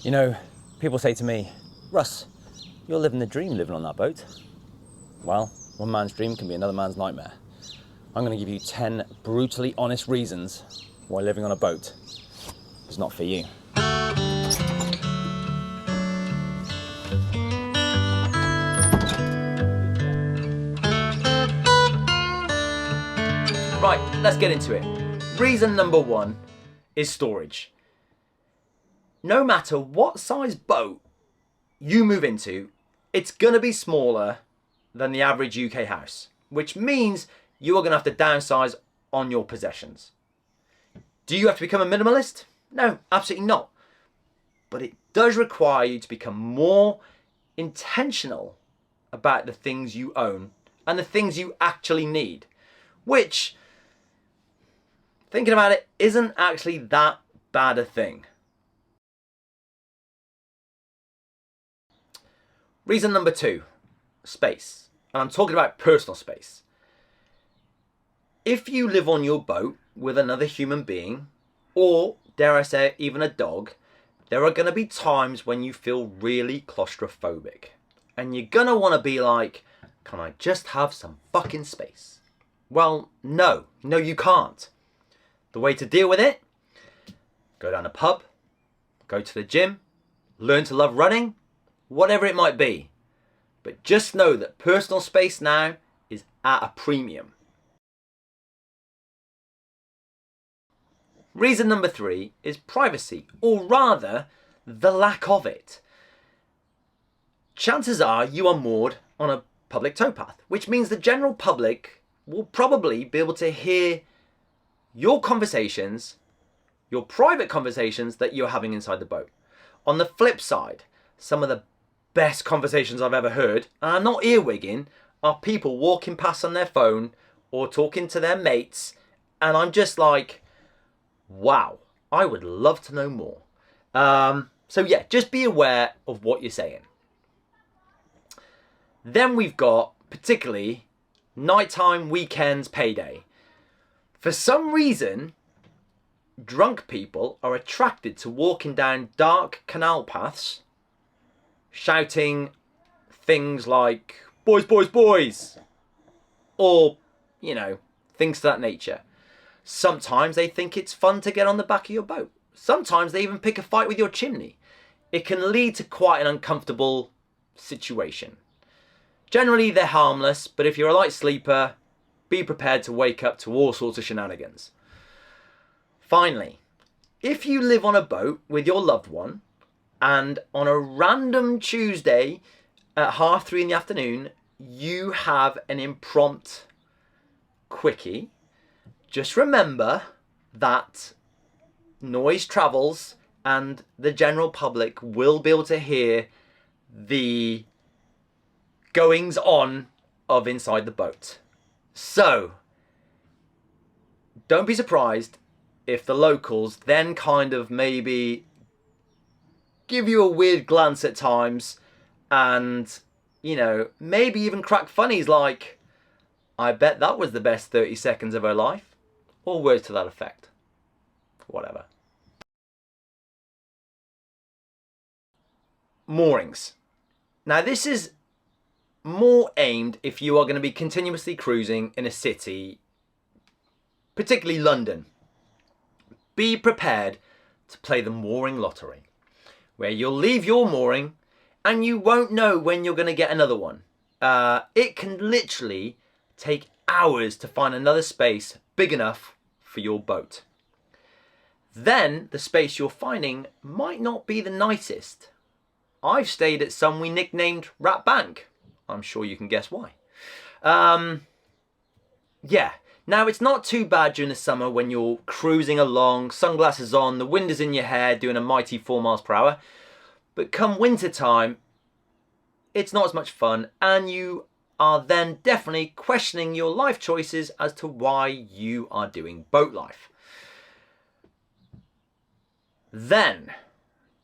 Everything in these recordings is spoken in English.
You know, people say to me, Russ, you're living the dream living on that boat. Well, one man's dream can be another man's nightmare. I'm going to give you 10 brutally honest reasons why living on a boat is not for you. Right, let's get into it. Reason number one is storage. No matter what size boat you move into, it's going to be smaller than the average UK house, which means you are going to have to downsize on your possessions. Do you have to become a minimalist? No, absolutely not. But it does require you to become more intentional about the things you own and the things you actually need, which, thinking about it, isn't actually that bad a thing. Reason number two, space. And I'm talking about personal space. If you live on your boat with another human being, or dare I say even a dog, there are going to be times when you feel really claustrophobic. And you're going to want to be like, can I just have some fucking space? Well, no, you can't. The way to deal with it, go down a pub, go to the gym, learn to love running, whatever it might be. But just know that personal space now is at a premium. Reason number three is privacy, or rather, the lack of it. Chances are you are moored on a public towpath, which means the general public will probably be able to hear your conversations, your private conversations that you're having inside the boat. On the flip side, some of the best conversations I've ever heard, and I'm not earwigging, are people walking past on their phone or talking to their mates, and I'm just like, wow, I would love to know more. So yeah, just be aware of what you're saying. Then we've got, particularly, nighttime, weekends, payday. For some reason, drunk people are attracted to walking down dark canal paths, shouting things like, boys, boys, boys, or, things to that nature. Sometimes they think it's fun to get on the back of your boat. Sometimes they even pick a fight with your chimney. It can lead to quite an uncomfortable situation. Generally, they're harmless, but if you're a light sleeper, be prepared to wake up to all sorts of shenanigans. Finally, if you live on a boat with your loved one, and on a random Tuesday at 3:30 in the afternoon, you have an impromptu quickie, just remember that noise travels and the general public will be able to hear the goings on of inside the boat. So, don't be surprised if the locals then kind of maybe give you a weird glance at times and, maybe even crack funnies like, I bet that was the best 30 seconds of her life, or words to that effect. Whatever. Moorings. Now this is more aimed if you are going to be continuously cruising in a city, particularly London. Be prepared to play the mooring lottery, where you'll leave your mooring and you won't know when you're going to get another one. It can literally take hours to find another space big enough for your boat. Then the space you're finding might not be the nicest. I've stayed at some we nicknamed Rat Bank. I'm sure you can guess why. Yeah. Now, it's not too bad during the summer when you're cruising along, sunglasses on, the wind is in your hair, doing a mighty 4 miles per hour. But come winter time, it's not as much fun, and you are then definitely questioning your life choices as to why you are doing boat life. Then,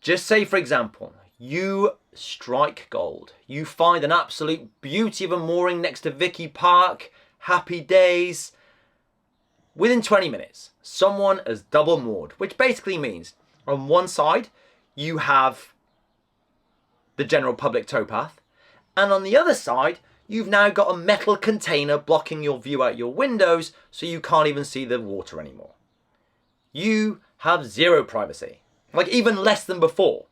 just say for example, you strike gold. You find an absolute beauty of a mooring next to Vicky Park, happy days. Within 20 minutes, someone has double moored, which basically means on one side, you have the general public towpath, and on the other side you've now got a metal container blocking your view out your windows so you can't even see the water anymore. You have zero privacy, like even less than before.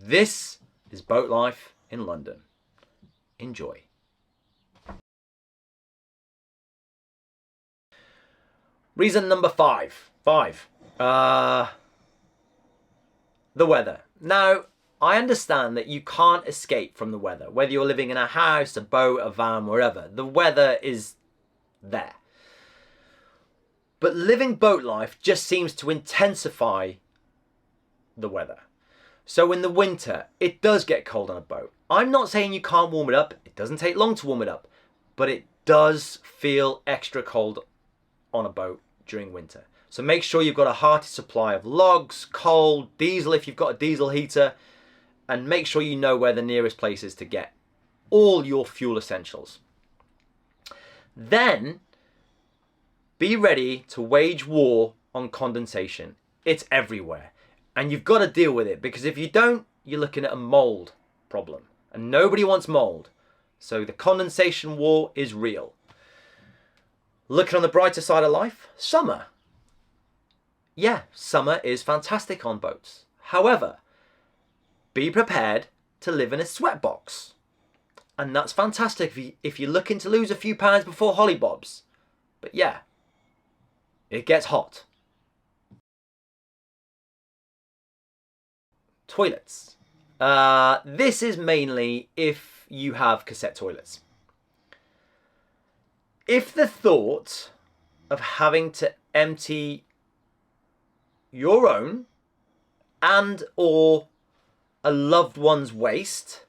This is boat life in London. Enjoy. Reason number five. The weather. Now, I understand that you can't escape from the weather, whether you're living in a house, a boat, a van, wherever. The weather is there. But living boat life just seems to intensify the weather. So in the winter, it does get cold on a boat. I'm not saying you can't warm it up. It doesn't take long to warm it up. But it does feel extra cold on a boat during winter. So make sure you've got a hearty supply of logs, coal, diesel if you've got a diesel heater, and make sure you know where the nearest place is to get all your fuel essentials. Then be ready to wage war on condensation. It's everywhere. And you've got to deal with it, because if you don't, you're looking at a mold problem. And nobody wants mold. So the condensation war is real. Looking on the brighter side of life, summer. Yeah, summer is fantastic on boats. However, be prepared to live in a sweatbox. And that's fantastic if you're looking to lose a few pounds before hollybobs. But yeah, it gets hot. Toilets. This is mainly if you have cassette toilets. If the thought of having to empty your own and or a loved one's waste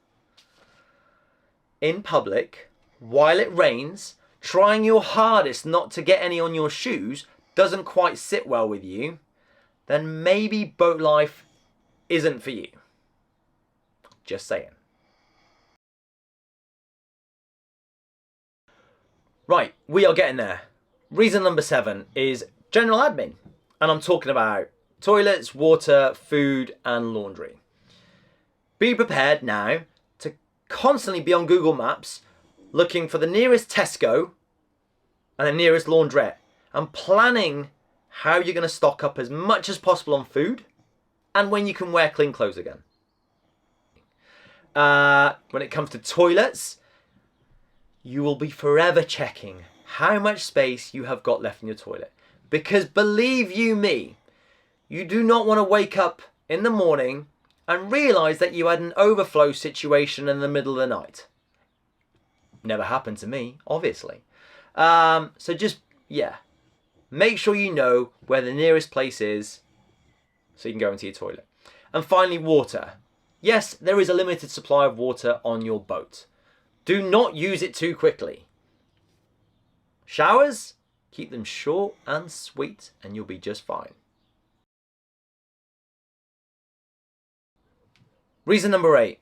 in public while it rains, trying your hardest not to get any on your shoes, doesn't quite sit well with you, then maybe boat life isn't for you. Just saying. Right, we are getting there. Reason number 7 is general admin. And I'm talking about toilets, water, food, and laundry. Be prepared now to constantly be on Google Maps looking for the nearest Tesco and the nearest laundrette and planning how you're going to stock up as much as possible on food and when you can wear clean clothes again. When it comes to toilets, you will be forever checking how much space you have got left in your toilet. Because believe you me, you do not want to wake up in the morning and realise that you had an overflow situation in the middle of the night. Never happened to me, obviously. So just, yeah, make sure you know where the nearest place is so you can go into your toilet. And finally, water. Yes, there is a limited supply of water on your boat. Do not use it too quickly. Showers, keep them short and sweet and you'll be just fine. Reason number 8,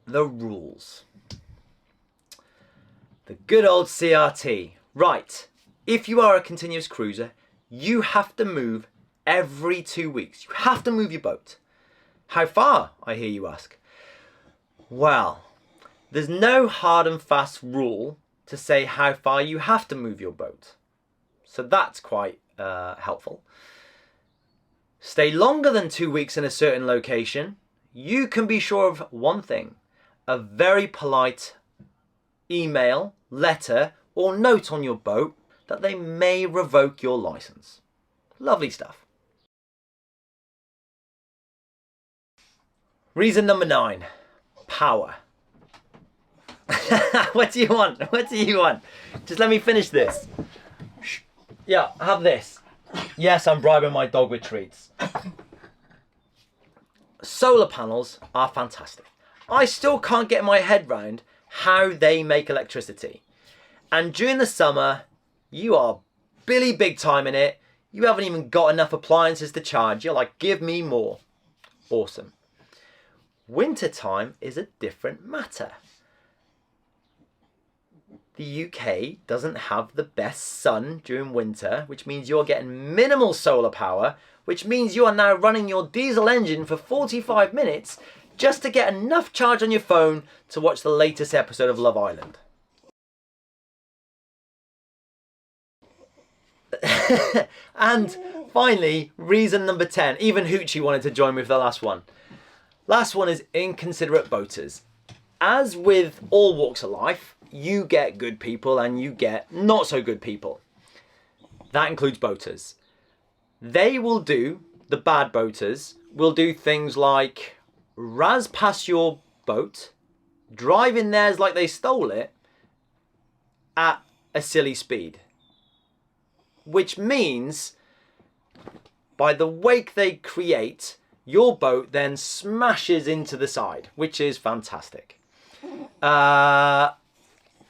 the rules. The good old CRT. Right, if you are a continuous cruiser, you have to move every 2 weeks. You have to move your boat. How far, I hear you ask? Well, there's no hard and fast rule to say how far you have to move your boat. So that's quite helpful. Stay longer than 2 weeks in a certain location. You can be sure of one thing: a very polite email, letter, or note on your boat that they may revoke your license. Lovely stuff. Reason number 9, power. What do you want? What do you want? Just let me finish this. Yeah, have this. Yes, I'm bribing my dog with treats. Solar panels are fantastic. I still can't get my head round how they make electricity. And during the summer, you are Billy big time in it. You haven't even got enough appliances to charge. You're like, give me more. Awesome. Wintertime is a different matter. The UK doesn't have the best sun during winter, which means you're getting minimal solar power, which means you are now running your diesel engine for 45 minutes just to get enough charge on your phone to watch the latest episode of Love Island. And finally, reason number 10. Even Hoochie wanted to join me for the last one. Last one is inconsiderate boaters. As with all walks of life, you get good people and you get not so good people. That includes boaters. The bad boaters will do things like razz past your boat, drive in theirs like they stole it at a silly speed. Which means, by the wake they create, your boat then smashes into the side, which is fantastic. What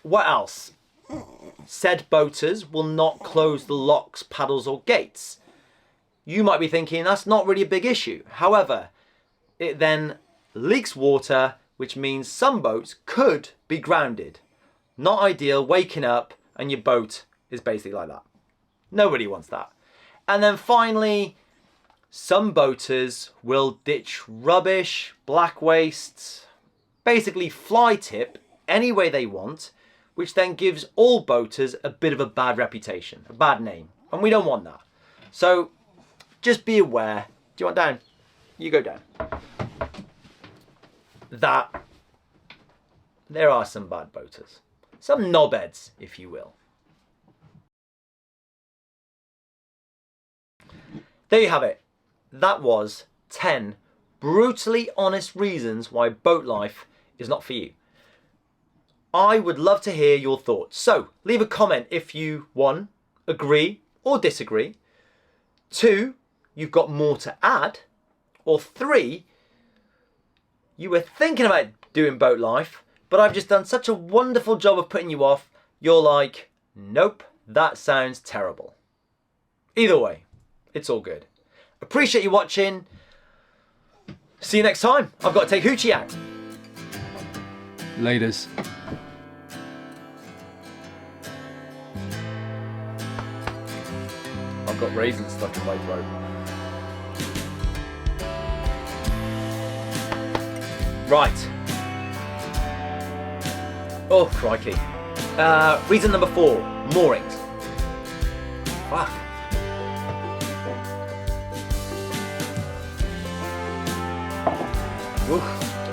else? Said boaters will not close the locks, paddles or gates. You might be thinking that's not really a big issue. However, it then leaks water, which means some boats could be grounded. Not ideal, waking up and your boat is basically like that. Nobody wants that. And then finally, some boaters will ditch rubbish, black waste, basically fly tip any way they want, which then gives all boaters a bit of a bad reputation, a bad name. And we don't want that. So just be aware. Do you want down? You go down. That there are some bad boaters. Some knobheads, if you will. There you have it. That was 10 brutally honest reasons why boat life is not for you. I would love to hear your thoughts. So leave a comment if you, 1, agree or disagree. 2, you've got more to add. Or 3, you were thinking about doing boat life, but I've just done such a wonderful job of putting you off. You're like, nope, that sounds terrible. Either way, it's all good. Appreciate you watching. See you next time. I've got to take Hoochie out. Laters. I've got raisins stuck in my throat. Right. Oh, crikey. Reason number 4, moorings. Fuck. Oof.